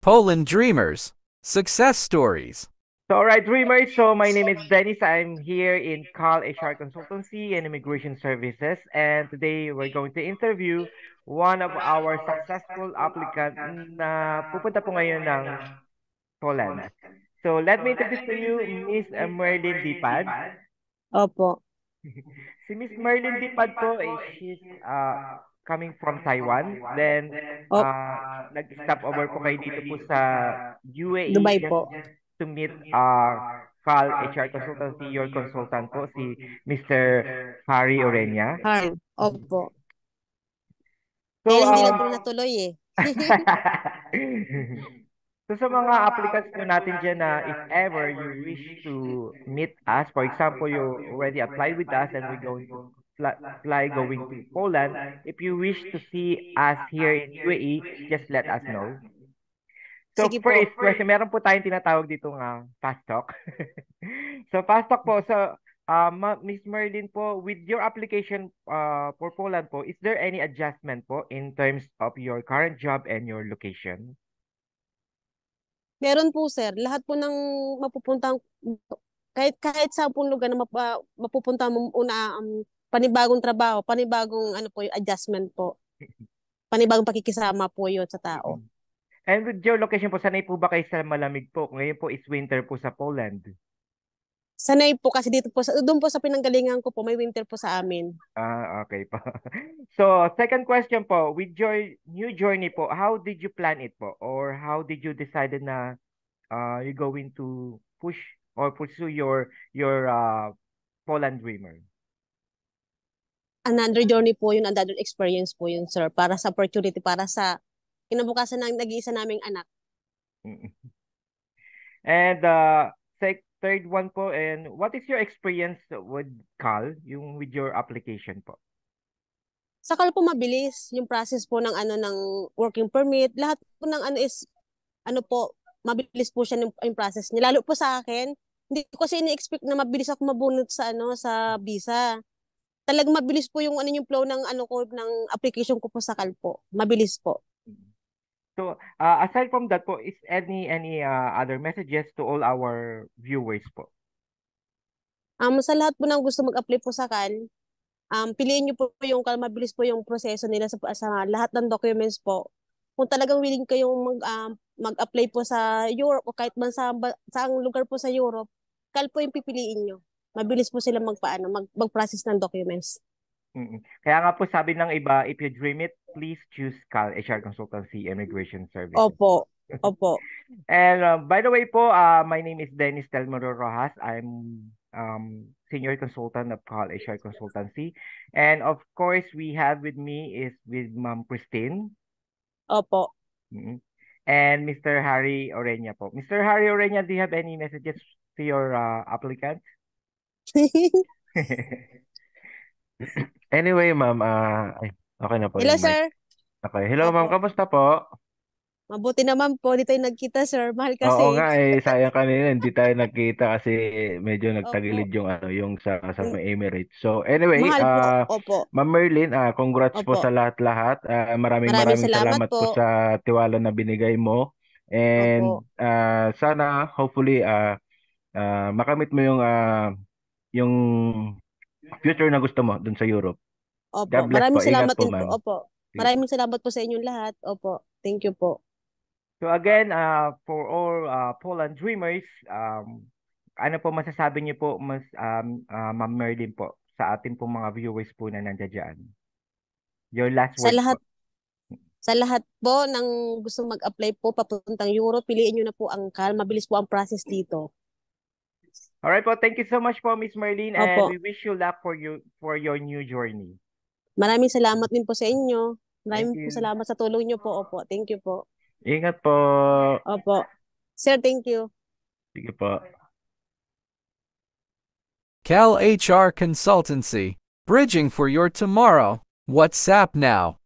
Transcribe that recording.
Poland Dreamers Success Stories. So, all right, Dreamers. So, my name is Dennis. I'm here in Cal HR Consultancy and Immigration Services. And today we're going to interview one of our successful applicant na pupunta po ngayon ng Poland. So, let me introduce to you Miss Merlin Dipad. Opo. Si Miss Merlin Dipad po, she's coming from Taiwan. Then, Op, nag-stop over po kayo dito po sa UAE Dubai just po. to meet Cal HR Consultancy, your consultant po, si Mr. Harry Orenya. Hi. Opo. So, Kaya hindi lang po natuloy eh. so sa mga applicants po natin dyan na if ever you wish to meet us, for example, you already applied with us and we're going to fly going to Poland, if you wish to see us here in UAE, just let us know. So Sige po. first question, meron po tayong tinatawag dito nga fast talk. So fast talk po, so Miss Merlin po, with your application for Poland po, is there any adjustment po in terms of your current job and your location? Meron po sir, lahat po ng mapupuntang kahit sa pong lugar na mapupunta mo una panibagong trabaho, panibagong ano po yung adjustment po. Panibagong pakikisama po yun sa tao. And with your location po, sanay po ba kayo sa malamig po? Ngayon po is winter po sa Poland. Sanay po kasi dito po doon po sa pinanggalingan ko po may winter po sa amin. Okay po. So, second question po, with your new journey po, how did you plan it po? Or how did you decide na you're going to push or pursue your Poland dreamer? Another journey po yun, another experience po yun sir, para sa opportunity, para sa kinabukasan ng nag-iisa naming anak. And third one po, and what is your experience with Cal, yung with your application po? Sa Cal po mabilis yung process po ng ano ng working permit, lahat po ng ano is ano po, mabilis po siya yung process niya. Lalo po sa akin, hindi ko kasi ini-expect na mabilis ako mabunot sa ano sa visa. Talagang mabilis po yung ano yung flow ng ano ko ng application ko po sa Cal po. Mabilis po. So, aside from that po, is any other messages to all our viewers po? Sa lahat po ng gusto mag-apply po sa Cal, piliin niyo po yung Cal, mabilis po yung proseso nila sa lahat ng documents po. Kung talagang willing kayong mag-apply po sa Europe o kahit man sa lugar po sa Europe, Cal po yung pipiliin niyo. Mabilis po sila mag-process ng documents. Kaya nga po sabi ng iba, if you dream it, please choose Cal HR Consultancy Immigration Services. Opo. Opo. And by the way po, my name is Dennis Telmoro Rojas. I'm senior consultant of Cal HR Consultancy. And of course, we have with me is with Ma'am Christine. Opo. And Mr. Harry Orenya po. Mr. Harry Orenya, do you have any messages to your applicants? Anyway, ma'am, okay na po Hello, yung mic. sir. Okay. Hello, ma'am. Opo. Kamusta po? Mabuti naman po. Di tayo nagkita, sir. Mahal Oo kasi. nga sayang kanina hindi tayo nagkita kasi medyo Opo. nagtagilid yung sa may Emirates. So anyway, Mahal po. Opo. Ma'am Merlin, congrats po Opo. sa lahat-lahat. Maraming Maraming salamat salamat po po. sa tiwala na binigay mo. And Opo. sana hopefully makamit mo yung future na gusto mo dun sa Europe. Opo. God bless po. Maraming Ingat salamat po, din po. ma'am. Opo. Sige po. Maraming salamat po sa inyong lahat. Opo. Thank you po. So again, for all Poland dreamers, ano po masasabi niyo po Ma'am Merlin po sa ating po mga viewers po na nandiyan dyan? Your last Sa words lahat po. Sa lahat po ng gusto mag-apply po papuntang Europe, piliin nyo na po ang Cal. Mabilis po ang process dito. Alright po, thank you so much po Miss Merlin and Opo. we wish you luck for your new journey. Maraming salamat din po sa inyo. Thank Maraming po you. salamat sa tulong nyo po. Opo. Thank you po. Ingat po. Opo. Sir, thank you. Sige po. Cal HR Consultancy. Bridging for your tomorrow. WhatsApp now